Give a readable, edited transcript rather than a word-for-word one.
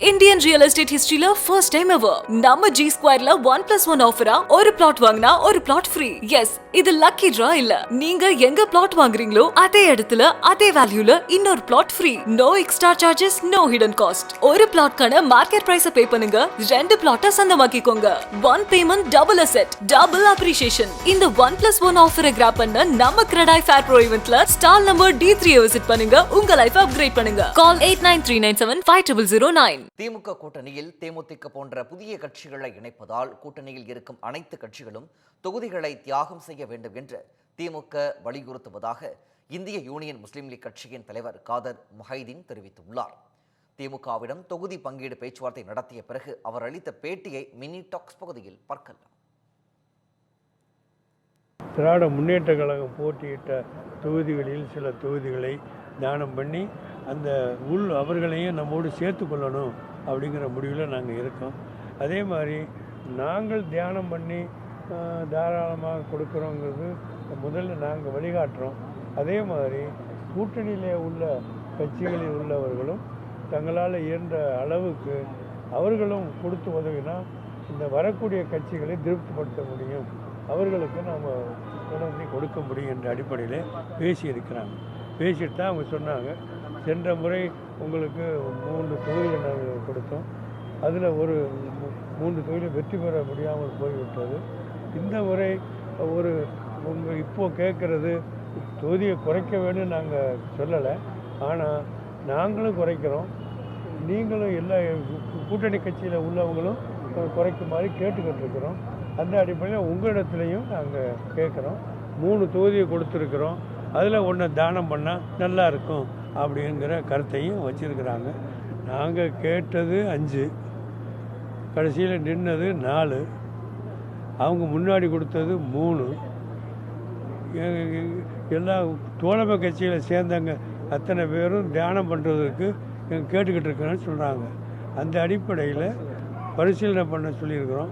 Indian real estate history la first time ever. நம்ம G Square la 1+1 ஆஃபரா ஒரு plot வாங்கினா ஒரு பிளாட் ஃப்ரீ. எஸ், இது லக்கி டிரா இல்ல. நீங்க எங்க பிளாட் வாங்குறீங்களோ அதே இடத்துல அதே வேல்யூல இன்னொரு flat free. No extra charges, no hidden cost. ஒரு பிளாட்கான மார்க்கெட் பிரைஸ பே பண்ணுங்க, ரெண்டு பிளாட்ட சொந்தமாக்கிக்கோங்க. One payment double asset, double appreciation. இந்த 1+1 ஆஃபரை கிராப் பண்ண நம்ம கிரடாய் ஃபேர் ப்ரோ ஈவென்ட்ல ஸ்டால் நம்பர் D3 விசிட் பண்ணுங்க, உங்க லைஃப் அப்கிரேட் பண்ணுங்க. கால் 8939750009. திமுக கூட்டணியில் தேமுதிக போன்ற புதிய கட்சிகளை இணைப்பதால் கூட்டணியில் இருக்கும் அனைத்து கட்சிகளும் தொகுதிகளை தியாகம் செய்ய வேண்டும் என்று திமுக வலியுறுத்துவதாக இந்திய யூனியன் முஸ்லீம் லீக் கட்சியின் தலைவர் காதர் முஹைதீன் தெரிவித்துள்ளார். திமுகவிடம் தொகுதி பங்கீடு பேச்சுவார்த்தை நடத்திய பிறகு அவர் அளித்த பேட்டியை மினி டாக்ஸ் பகுதியில் பார்க்கலாம். திராவிட முன்னேற்ற கழகம் போட்டியிட்ட தொகுதிகளில் சில தொகுதிகளை தானம் பண்ணி அந்த அவர்களையும் நம்மோடு சேர்த்து கொள்ளணும் அப்படிங்கிற முடிவில் நாங்கள் இருக்கோம். அதே மாதிரி நாங்கள் தியானம் பண்ணி தாராளமாக கொடுக்குறோங்கிறது முதல்ல நாங்கள் வழிகாட்டுறோம். அதே மாதிரி கூட்டணியிலே உள்ள கட்சிகளில் உள்ளவர்களும் தங்களால் இயன்ற அளவுக்கு அவர்களும் கொடுத்து உதவினா இந்த வரக்கூடிய கட்சிகளை திருப்திப்படுத்த முடியும், அவர்களுக்கு நாம் உணர்ந்து கொடுக்க முடியும் என்ற அடிப்படையில் பேசியிருக்கிறாங்க. பேசிட்டு தான் அவங்க சொன்னாங்க, சென்ற முறை உங்களுக்கு 3 தொகுதிகள் நாங்கள் கொடுத்தோம், அதில் ஒரு 3 தொகுதியில் வெற்றி பெற முடியாமல் போய்விட்டது. இந்த முறை உங்கள் இப்போது கேட்குறது தொகுதியை குறைக்க வேணும்னு நாங்கள் சொல்லலை, ஆனால் நாங்களும் குறைக்கிறோம், நீங்களும் எல்லா கூட்டணி கட்சியில் உள்ளவங்களும் குறைக்குமாறு கேட்டுக்கிட்டு இருக்கிறோம். அந்த அடிப்படையில் உங்களிடத்துலையும் நாங்கள் கேட்குறோம். 3 தொகுதியை கொடுத்துருக்குறோம், அதில் ஒன்று தானம் பண்ணால் நல்லா இருக்கும் அப்படிங்கிற கருத்தையும் வச்சுருக்கிறாங்க. நாங்கள் கேட்டது 5, கடைசியில் நின்னது 4, அவங்க முன்னாடி கொடுத்தது 3. எல்லா தோழமை கட்சியில் சேர்ந்தவங்க அத்தனை பேரும் தியானம் பண்ணுறதுக்கு கேட்டுக்கிட்டு இருக்கிறேன்னு சொல்கிறாங்க. அந்த அடிப்படையில் பரிசீலனை பண்ண சொல்லியிருக்கிறோம்.